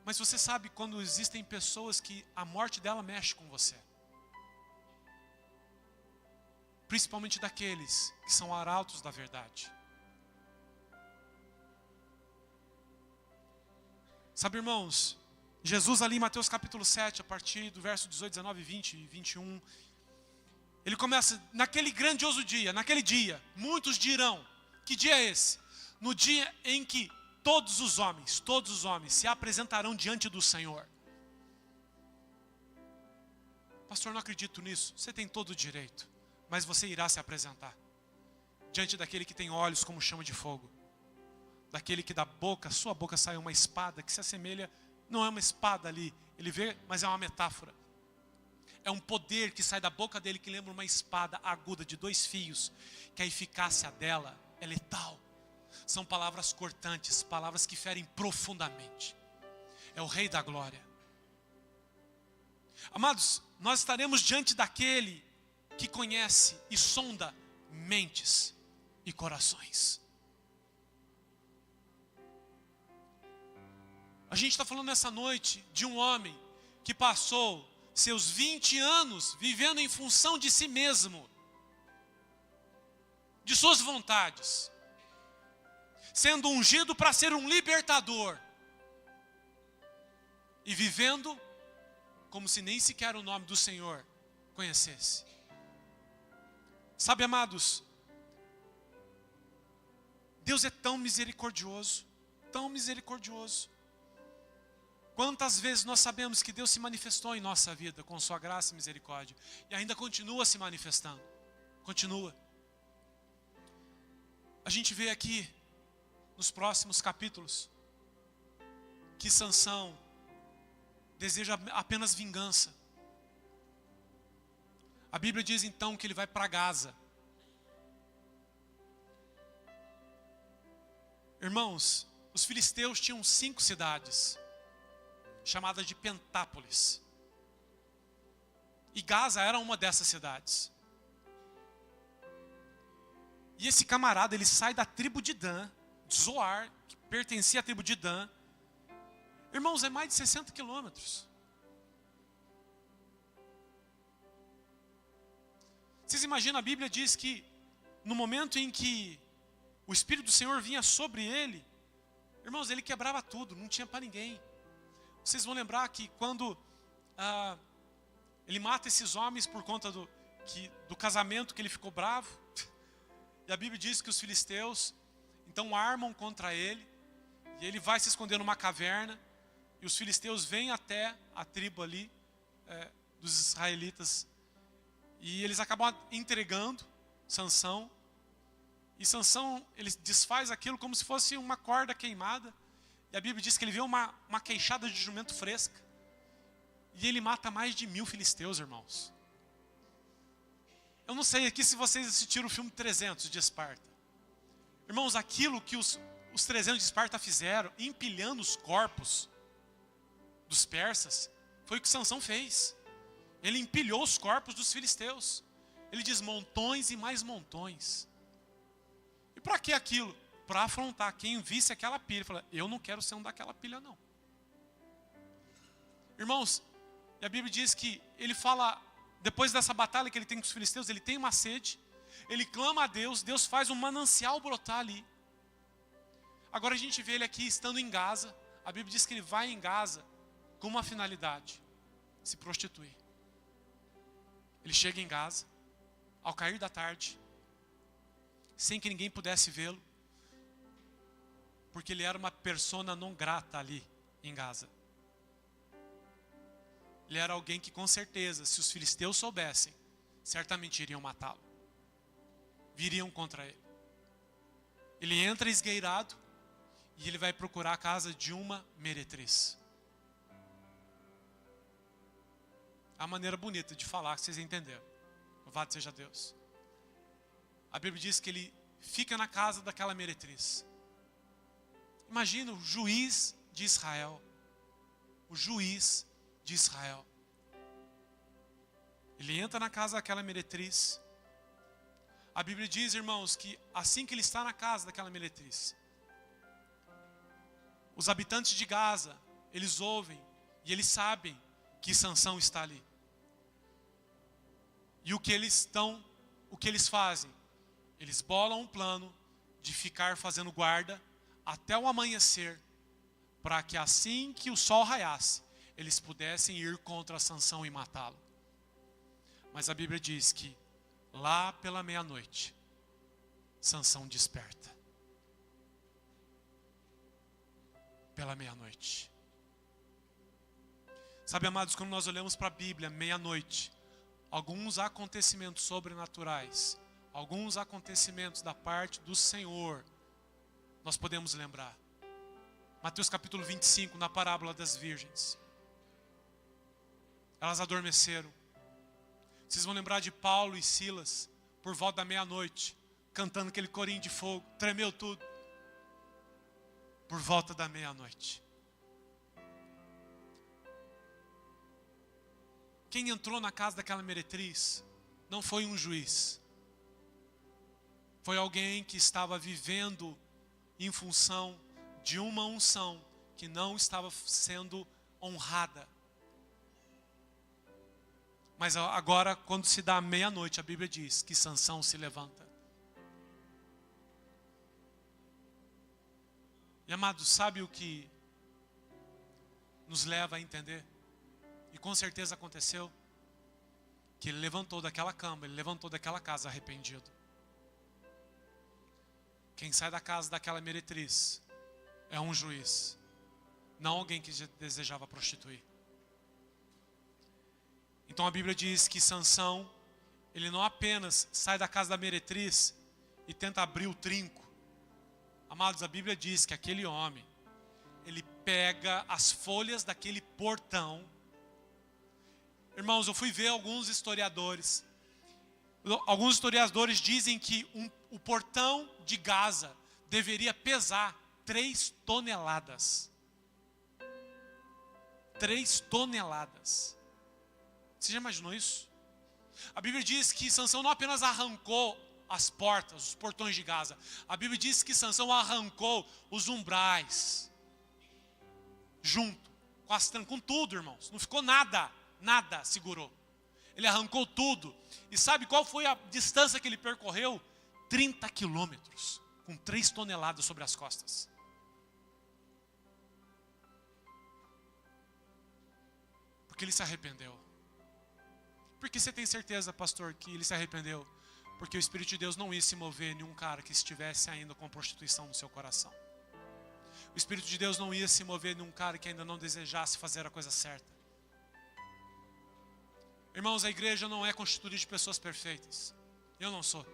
Mas você sabe quando existem pessoas que a morte dela mexe com você? Principalmente daqueles que são arautos da verdade. Sabe, irmãos, Jesus ali em Mateus capítulo 7, a partir do verso 18, 19, 20 e 21, ele começa: naquele grandioso dia, naquele dia, muitos dirão. Que dia é esse? No dia em que todos os homens se apresentarão diante do Senhor. Pastor, não acredito nisso. Você tem todo o direito, mas você irá se apresentar diante daquele que tem olhos como chama de fogo, daquele que da boca, sua boca sai uma espada que se assemelha, não é uma espada ali, ele vê, mas é uma metáfora. É um poder que sai da boca dele que lembra uma espada aguda de 2 fios, que a eficácia dela é letal. São palavras cortantes, palavras que ferem profundamente. É o Rei da Glória. Amados, nós estaremos diante daquele que conhece e sonda mentes e corações. A gente está falando nessa noite de um homem que passou seus 20 anos vivendo em função de si mesmo, de suas vontades, sendo ungido para ser um libertador, e vivendo como se nem sequer o nome do Senhor conhecesse. Sabe, amados, Deus é tão misericordioso, tão misericordioso. Quantas vezes nós sabemos que Deus se manifestou em nossa vida com sua graça e misericórdia, e ainda continua se manifestando, continua. A gente vê aqui, nos próximos capítulos, que Sansão deseja apenas vingança. A Bíblia diz então que ele vai para Gaza. Irmãos, os filisteus tinham 5 cidades, chamadas de Pentápolis. E Gaza era uma dessas cidades. E esse camarada, ele sai da tribo de Dan, de Zoar, que pertencia à tribo de Dan. Irmãos, é mais de 60 quilômetros. Vocês imaginam, a Bíblia diz que no momento em que o Espírito do Senhor vinha sobre ele, irmãos, ele quebrava tudo, não tinha para ninguém. Vocês vão lembrar que quando ele mata esses homens por conta do casamento que ele ficou bravo, e a Bíblia diz que os filisteus então armam contra ele, e ele vai se esconder numa caverna, e os filisteus vêm até a tribo ali dos israelitas, e eles acabam entregando Sansão, e Sansão, ele desfaz aquilo como se fosse uma corda queimada, e a Bíblia diz que ele vê uma queixada de jumento fresca, e ele mata mais de 1000 filisteus, irmãos. Eu não sei aqui se vocês assistiram o filme 300 de Esparta. Irmãos, aquilo que os 300 de Esparta fizeram, empilhando os corpos dos persas, foi o que Sansão fez. Ele empilhou os corpos dos filisteus. Ele diz montões e mais montões. E para que aquilo? Para afrontar quem visse aquela pilha. Ele fala, eu não quero ser um daquela pilha não. Irmãos, e a Bíblia diz que ele fala, depois dessa batalha que ele tem com os filisteus, ele tem uma sede, ele clama a Deus, Deus faz um manancial brotar ali. Agora a gente vê ele aqui estando em Gaza, a Bíblia diz que ele vai em Gaza com uma finalidade, se prostituir. Ele chega em Gaza, ao cair da tarde, sem que ninguém pudesse vê-lo, porque ele era uma persona non grata ali em Gaza. Ele era alguém que com certeza, se os filisteus soubessem, certamente iriam matá-lo. Viriam contra ele. Ele entra esgueirado e ele vai procurar a casa de uma meretriz. A maneira bonita de falar, que vocês entenderam. Louvado seja Deus. A Bíblia diz que ele fica na casa daquela meretriz. Imagina o juiz de Israel. O juiz de Israel. Ele entra na casa daquela meretriz. A Bíblia diz, irmãos, que assim que ele está na casa daquela meretriz, os habitantes de Gaza, eles ouvem e eles sabem que Sansão está ali. E o que eles fazem? Eles bolam um plano de ficar fazendo guarda até o amanhecer, para que assim que o sol raiasse, eles pudessem ir contra Sansão e matá-lo. Mas a Bíblia diz que lá pela meia-noite, Sansão desperta. Pela meia-noite. Sabe, amados, quando nós olhamos para a Bíblia, meia-noite, alguns acontecimentos sobrenaturais, alguns acontecimentos da parte do Senhor, nós podemos lembrar. Mateus capítulo 25, na parábola das virgens. Elas adormeceram. Vocês vão lembrar de Paulo e Silas, por volta da meia-noite, cantando aquele corinho de fogo, tremeu tudo. Por volta da meia-noite. Quem entrou na casa daquela meretriz não foi um juiz. Foi alguém que estava vivendo em função de uma unção que não estava sendo honrada. Mas agora, quando se dá meia-noite, a Bíblia diz que Sansão se levanta. E amados, sabe o que nos leva a entender? E com certeza aconteceu. Que ele levantou daquela cama, ele levantou daquela casa arrependido. Quem sai da casa daquela meretriz é um juiz, não alguém que desejava prostituir. Então a Bíblia diz que Sansão, ele não apenas sai da casa da meretriz e tenta abrir o trinco. Amados, a Bíblia diz que aquele homem, ele pega as folhas daquele portão. Irmãos, eu fui ver alguns historiadores. Alguns historiadores dizem que o portão de Gaza deveria pesar 3 toneladas. 3 toneladas. Você já imaginou isso? A Bíblia diz que Sansão não apenas arrancou as portas, os portões de Gaza. A Bíblia diz que Sansão arrancou os umbrais. Junto, com tudo, irmãos. Não ficou nada segurou. Ele arrancou tudo. E sabe qual foi a distância que ele percorreu? 30 quilômetros, com 3 toneladas sobre as costas. Porque ele se arrependeu. Por que você tem certeza, pastor, que ele se arrependeu? Porque o Espírito de Deus não ia se mover em um cara que estivesse ainda com prostituição no seu coração. O Espírito de Deus não ia se mover em um cara que ainda não desejasse fazer a coisa certa. Irmãos, a igreja não é constituída de pessoas perfeitas. Eu não sou.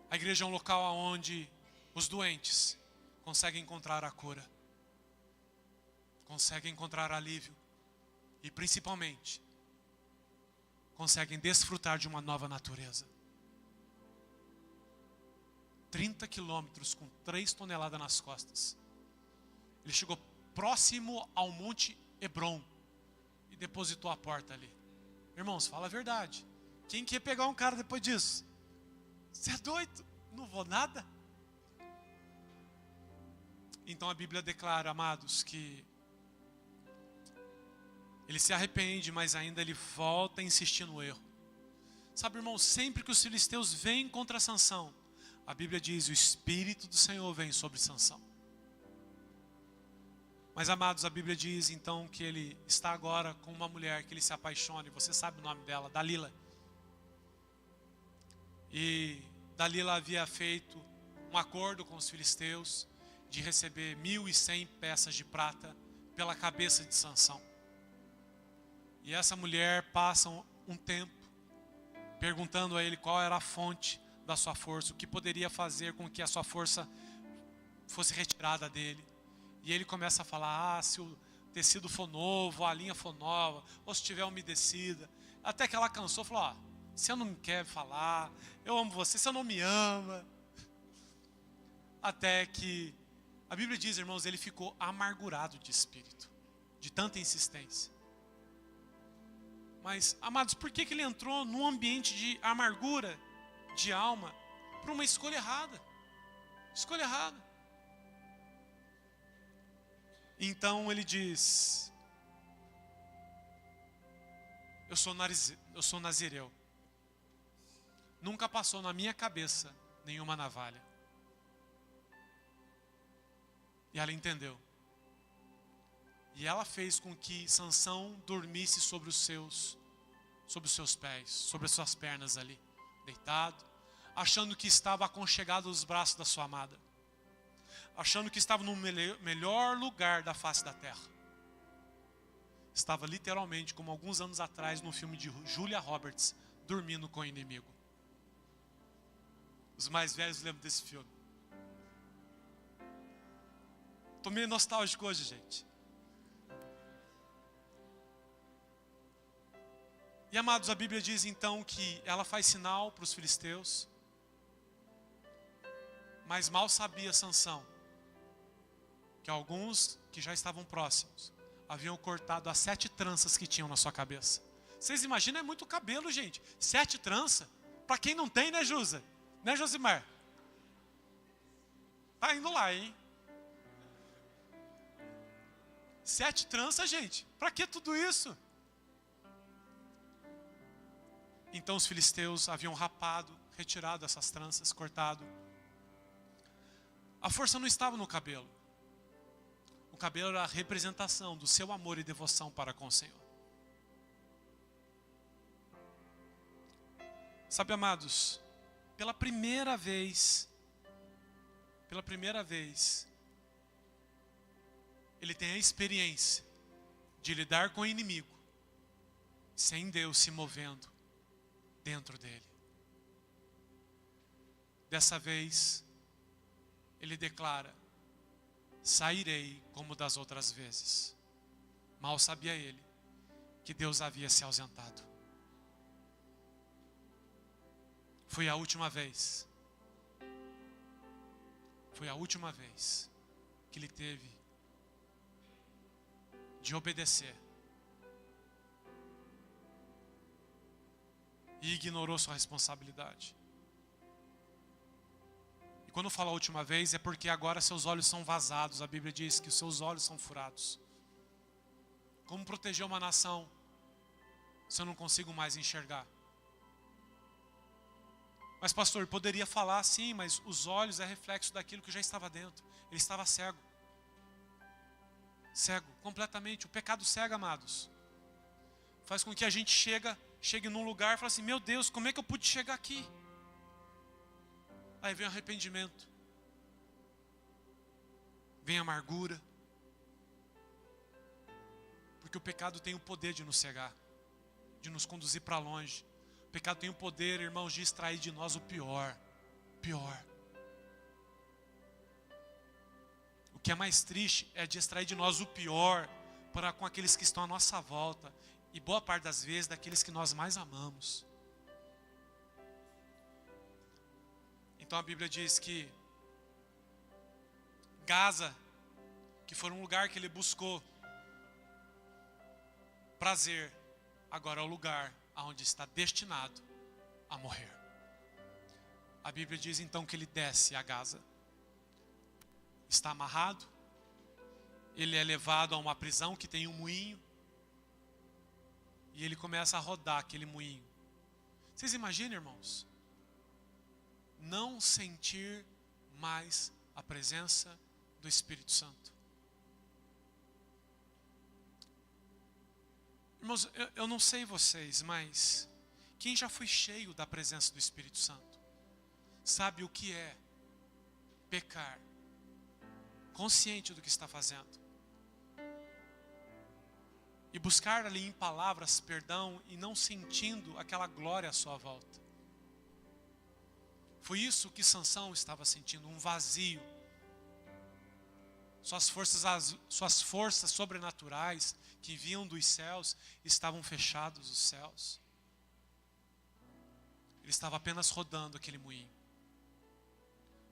A igreja é um local onde os doentes conseguem encontrar a cura, conseguem encontrar alívio e, principalmente, conseguem desfrutar de uma nova natureza. 30 quilômetros com 3 toneladas nas costas. Ele chegou próximo ao Monte Hebron e depositou a porta ali. Irmãos, fala a verdade. Quem quer pegar um cara depois disso? Você é doido? Não vou nada? Então a Bíblia declara, amados, que ele se arrepende, mas ainda ele volta a insistir no erro. Sabe, irmão, sempre que os filisteus vêm contra Sansão, a Bíblia diz, o Espírito do Senhor vem sobre Sansão. Mas, amados, a Bíblia diz então que ele está agora com uma mulher que ele se apaixona, e você sabe o nome dela, Dalila. E Dalila havia feito um acordo com os filisteus de receber 1.100 peças de prata pela cabeça de Sansão. E essa mulher passa um tempo perguntando a ele qual era a fonte da sua força, o que poderia fazer com que a sua força fosse retirada dele. E ele começa a falar, se o tecido for novo, a linha for nova, ou se tiver umedecida. Até que ela cansou e falou, você não me quer falar, eu amo você, você não me ama. Até que, a Bíblia diz, irmãos, ele ficou amargurado de espírito, de tanta insistência. Mas, amados, por que ele entrou num ambiente de amargura, de alma, por uma escolha errada? Escolha errada. Então ele diz, eu sou nazireu. Nunca passou na minha cabeça nenhuma navalha. E ela entendeu. E ela fez com que Sansão dormisse sobre os seus pés, sobre as suas pernas ali, deitado, achando que estava aconchegado aos braços da sua amada, achando que estava no melhor lugar da face da terra. Estava literalmente, como alguns anos atrás, no filme de Julia Roberts, dormindo com o inimigo. Os mais velhos lembram desse filme. Estou meio nostálgico hoje, gente. E, amados, a Bíblia diz então que ela faz sinal para os filisteus, mas mal sabia Sansão que alguns que já estavam próximos haviam cortado as 7 tranças que tinham na sua cabeça. Vocês imaginam, é muito cabelo, gente. 7 tranças, para quem não tem, né, Jusa? Né, Josimar? Tá indo lá, hein? 7 tranças, gente. Para que tudo isso? Então os filisteus haviam rapado, retirado essas tranças, cortado. A força não estava no cabelo. O cabelo era a representação do seu amor e devoção para com o Senhor. Sabe, amados, pela primeira vez, ele tem a experiência de lidar com o inimigo, sem Deus se movendo dentro dele. Dessa vez, ele declara, sairei como das outras vezes. Mal sabia ele que Deus havia se ausentado. Foi a última vez. Foi a última vez que ele teve de obedecer. E ignorou sua responsabilidade. E quando fala a última vez, é porque agora seus olhos são vazados. A Bíblia diz que os seus olhos são furados. Como proteger uma nação se eu não consigo mais enxergar? Mas pastor, poderia falar sim, mas os olhos é reflexo daquilo que já estava dentro. Ele estava cego. Cego, completamente. O pecado cega, amados. Faz com que a gente chegue num lugar e fale assim, meu Deus, como é que eu pude chegar aqui? Aí vem o arrependimento. Vem a amargura. Porque o pecado tem o poder de nos cegar, de nos conduzir para longe. O pecado tem o poder, irmãos, de extrair de nós o pior. Pior. O que é mais triste é de extrair de nós o pior para com aqueles que estão à nossa volta. E boa parte das vezes daqueles que nós mais amamos. Então a Bíblia diz que Gaza, que foi um lugar que ele buscou prazer, agora é o lugar onde está destinado a morrer. A Bíblia diz então que ele desce a Gaza. Está amarrado. Ele é levado a uma prisão que tem um moinho. E ele começa a rodar aquele moinho. Vocês imaginam, irmãos? Não sentir mais a presença do Espírito Santo. Irmãos, eu não sei vocês, mas quem já foi cheio da presença do Espírito Santo sabe o que é pecar, consciente do que está fazendo, e buscar ali em palavras perdão e não sentindo aquela glória à sua volta. Foi isso que Sansão estava sentindo, um vazio. Suas forças sobrenaturais que vinham dos céus estavam fechados, os céus. Ele estava apenas rodando aquele moinho.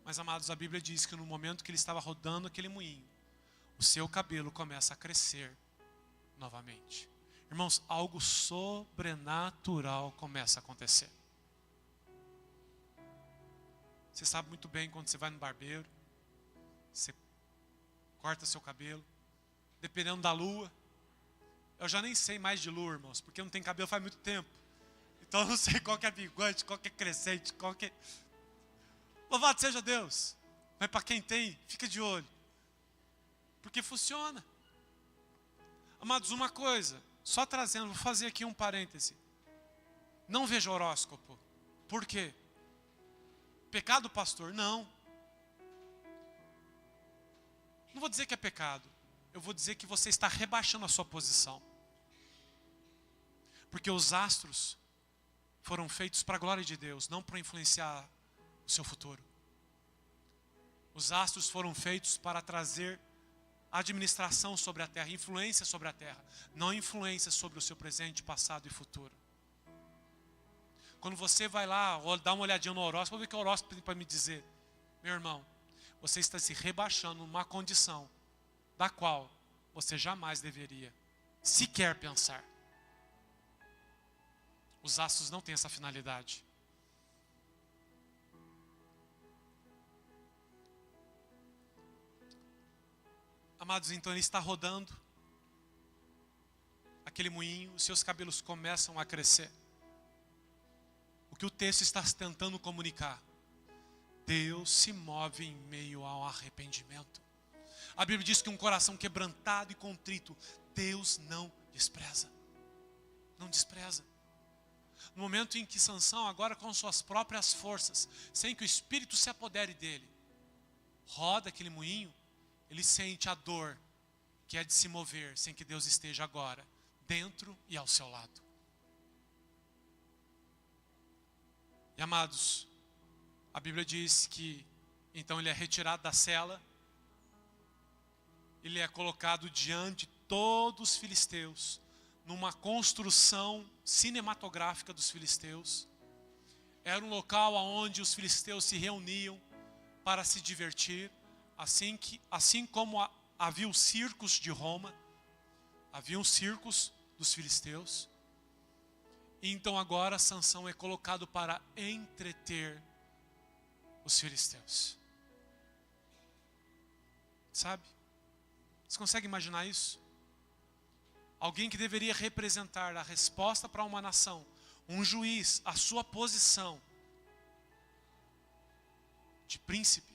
Mas, amados, a Bíblia diz que no momento que ele estava rodando aquele moinho, o seu cabelo começa a crescer novamente. Irmãos, algo sobrenatural começa a acontecer. Você sabe muito bem quando você vai no barbeiro, você corta seu cabelo, dependendo da lua. Eu já nem sei mais de lua, irmãos, porque não tem cabelo faz muito tempo. Então eu não sei qual que é bigode, qual que é crescente, qual que é... Louvado seja Deus. Mas para quem tem, fica de olho. Porque funciona. Amados, uma coisa, só trazendo, vou fazer aqui um parêntese. Não veja horóscopo. Por quê? Pecado, pastor? Não. Não vou dizer que é pecado. Eu vou dizer que você está rebaixando a sua posição. Porque os astros foram feitos para a glória de Deus, não para influenciar o seu futuro. Os astros foram feitos para trazer administração sobre a terra, influência sobre a terra, não influência sobre o seu presente, passado e futuro. Quando você vai lá, dar uma olhadinha no horóscopo, vou ver o que o horóscopo tem para me dizer. Meu irmão, você está se rebaixando numa condição da qual você jamais deveria sequer pensar. Os astros não têm essa finalidade. Amados, então ele está rodando aquele moinho, os seus cabelos começam a crescer. O que o texto está tentando comunicar? Deus se move em meio ao arrependimento. A Bíblia diz que um coração quebrantado e contrito, Deus não despreza. Não despreza. No momento em que Sansão, agora com suas próprias forças, sem que o Espírito se apodere dele, roda aquele moinho, ele sente a dor que é de se mover sem que Deus esteja agora dentro e ao seu lado. E amados, a Bíblia diz que então ele é retirado da cela, ele é colocado diante de todos os filisteus, numa construção cinematográfica dos filisteus. Era um local onde os filisteus se reuniam para se divertir, assim como havia os circos de Roma, havia os circos dos filisteus. E então agora Sansão é colocado para entreter os filisteus. Sabe? Você consegue imaginar isso? alguém que deveria representar a resposta para uma nação, um juiz, a sua posição de príncipe,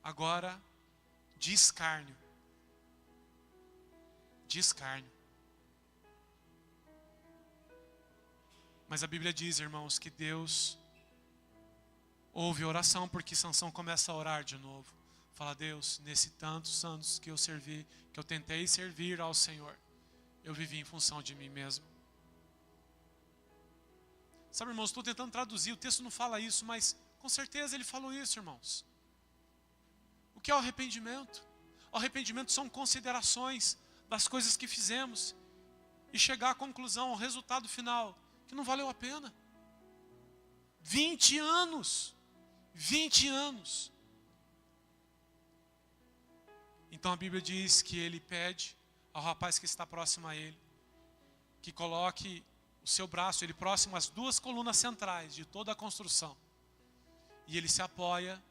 agora de escárnio. De escárnio. Mas a Bíblia diz, irmãos, que Deus ouve a oração, porque Sansão começa a orar de novo. Fala: Deus, nesse tantos anos que eu servi, que eu tentei servir ao Senhor, eu vivi em função de mim mesmo. Sabe, irmãos, estou tentando traduzir, o texto não fala isso, mas com certeza ele falou isso, irmãos. O que é o arrependimento? O arrependimento são considerações das coisas que fizemos e chegar à conclusão, ao resultado final, que não valeu a pena. 20 anos. 20 anos. Então a Bíblia diz que ele pede ao rapaz que está próximo a ele, que coloque o seu braço, ele próximo às duas colunas centrais de toda a construção. E ele se apoia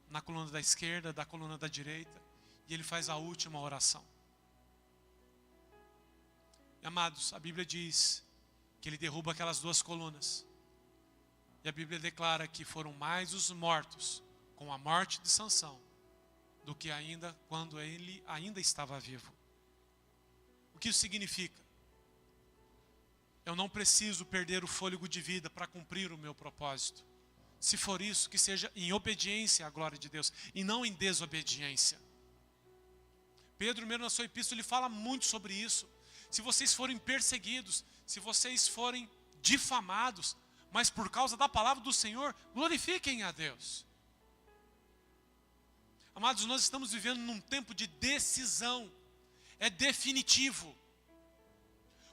na coluna da esquerda, da coluna da direita, e ele faz a última oração. E, amados, a Bíblia diz que ele derruba aquelas duas colunas. E a Bíblia declara que foram mais os mortos com a morte de Sansão do que ainda quando ele ainda estava vivo. O que isso significa? Eu não preciso perder o fôlego de vida para cumprir o meu propósito. Se for isso, que seja em obediência à glória de Deus e não em desobediência. Pedro, mesmo na sua epístola, ele fala muito sobre isso. Se vocês forem perseguidos, se vocês forem difamados, mas por causa da palavra do Senhor, glorifiquem a Deus. Amados, nós estamos vivendo num tempo de decisão. É definitivo.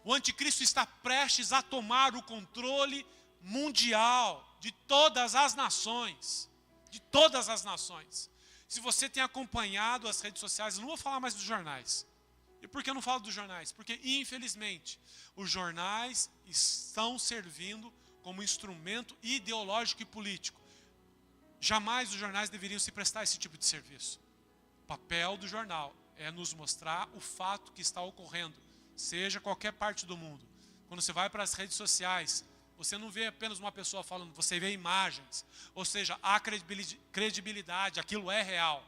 O anticristo está prestes a tomar o controle mundial de todas as nações. De todas as nações. Se você tem acompanhado as redes sociais, eu não vou falar mais dos jornais. E por que eu não falo dos jornais? Porque, infelizmente, os jornais estão servindo como instrumento ideológico e político. Jamais os jornais deveriam se prestar esse tipo de serviço. O papel do jornal é nos mostrar o fato que está ocorrendo, seja qualquer parte do mundo. Quando você vai para as redes sociais, você não vê apenas uma pessoa falando, você vê imagens. Ou seja, há credibilidade, aquilo é real.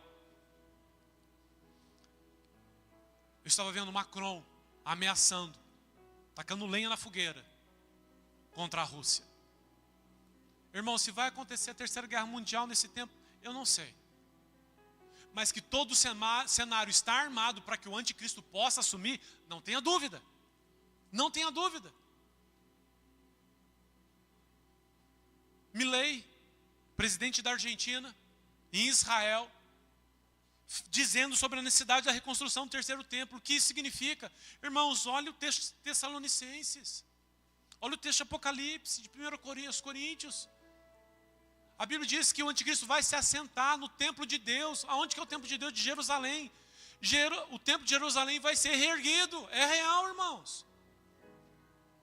Eu estava vendo Macron ameaçando, tacando lenha na fogueira contra a Rússia. Irmão, se vai acontecer a Terceira Guerra Mundial nesse tempo, eu não sei. Mas que todo o cenário está armado para que o anticristo possa assumir, não tenha dúvida. Não tenha dúvida. Milei, presidente da Argentina, em Israel, dizendo sobre a necessidade da reconstrução do terceiro templo. O que isso significa? Irmãos, olha o texto de Tessalonicenses. Olha o texto de Apocalipse, de 1 Coríntios. A Bíblia diz que o anticristo vai se assentar no templo de Deus. Aonde que é o templo de Deus? De Jerusalém. O templo de Jerusalém vai ser reerguido. É real, irmãos.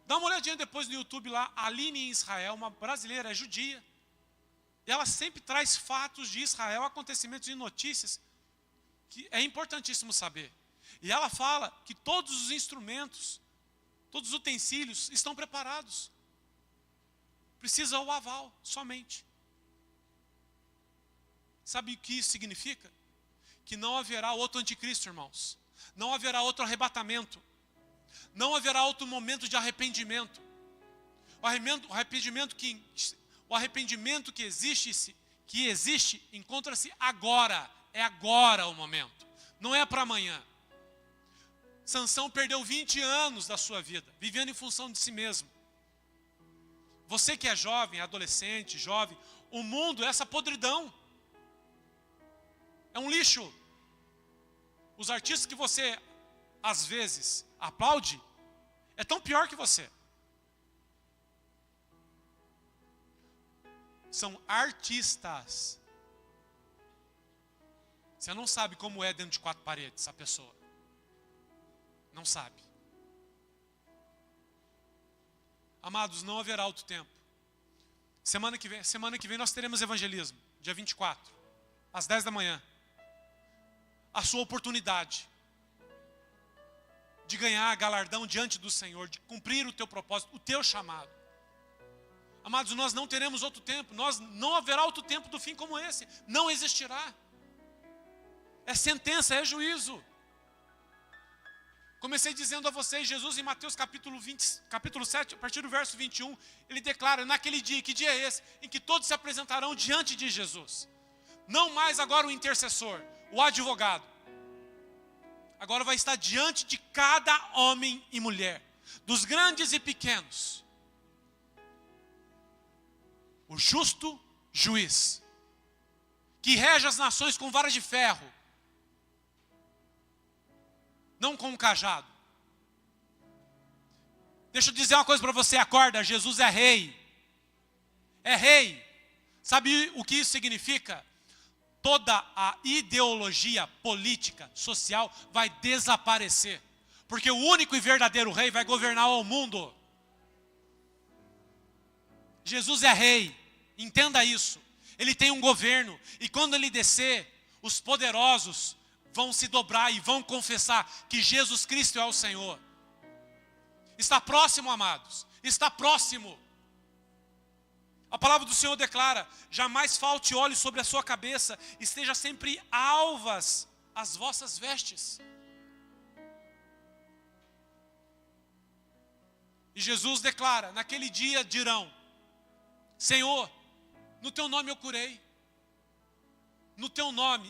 Dá uma olhadinha depois no YouTube lá. A Aline em Israel, uma brasileira, é judia. E ela sempre traz fatos de Israel, acontecimentos e notícias que é importantíssimo saber. E ela fala que todos os instrumentos, todos os utensílios estão preparados. Precisa o aval, somente. Sabe o que isso significa? Que não haverá outro anticristo, irmãos. Não haverá outro arrebatamento. Não haverá outro momento de arrependimento. O arrependimento que existe encontra-se agora. É agora o momento. Não é para amanhã. Sansão perdeu 20 anos da sua vida, vivendo em função de si mesmo. Você que é jovem, adolescente, jovem, o mundo é essa podridão. É um lixo. Os artistas que você, às vezes, aplaude, é tão pior que você. São artistas. Você não sabe como é dentro de 4 paredes a pessoa. Não sabe. Amados, não haverá outro tempo. Semana que vem nós teremos evangelismo, dia 24, às 10 da manhã. A sua oportunidade. de ganhar galardão diante do Senhor, de cumprir o teu propósito, o teu chamado. Amados, nós não teremos outro tempo, não haverá outro tempo do fim como esse, não existirá. É sentença, é juízo. Comecei dizendo a vocês, Jesus em Mateus capítulo 7, a partir do verso 21, ele declara, naquele dia, que dia é esse? Em que todos se apresentarão diante de Jesus. Não mais agora o intercessor, o advogado. Agora vai estar diante de cada homem e mulher, dos grandes e pequenos. O justo juiz, que rege as nações com vara de ferro, não com um cajado. Deixa eu dizer uma coisa para você, acorda, Jesus é rei. É rei. Sabe o que isso significa? Toda a ideologia política, social, vai desaparecer. Porque o único e verdadeiro rei vai governar o mundo. Jesus é rei, entenda isso. Ele tem um governo, e quando ele descer, os poderosos vão se dobrar e vão confessar que Jesus Cristo é o Senhor. Está próximo, amados, está próximo. A palavra do Senhor declara, jamais falte óleo sobre a sua cabeça, esteja sempre alvas as vossas vestes. E Jesus declara, naquele dia dirão, Senhor, no teu nome eu curei, no teu nome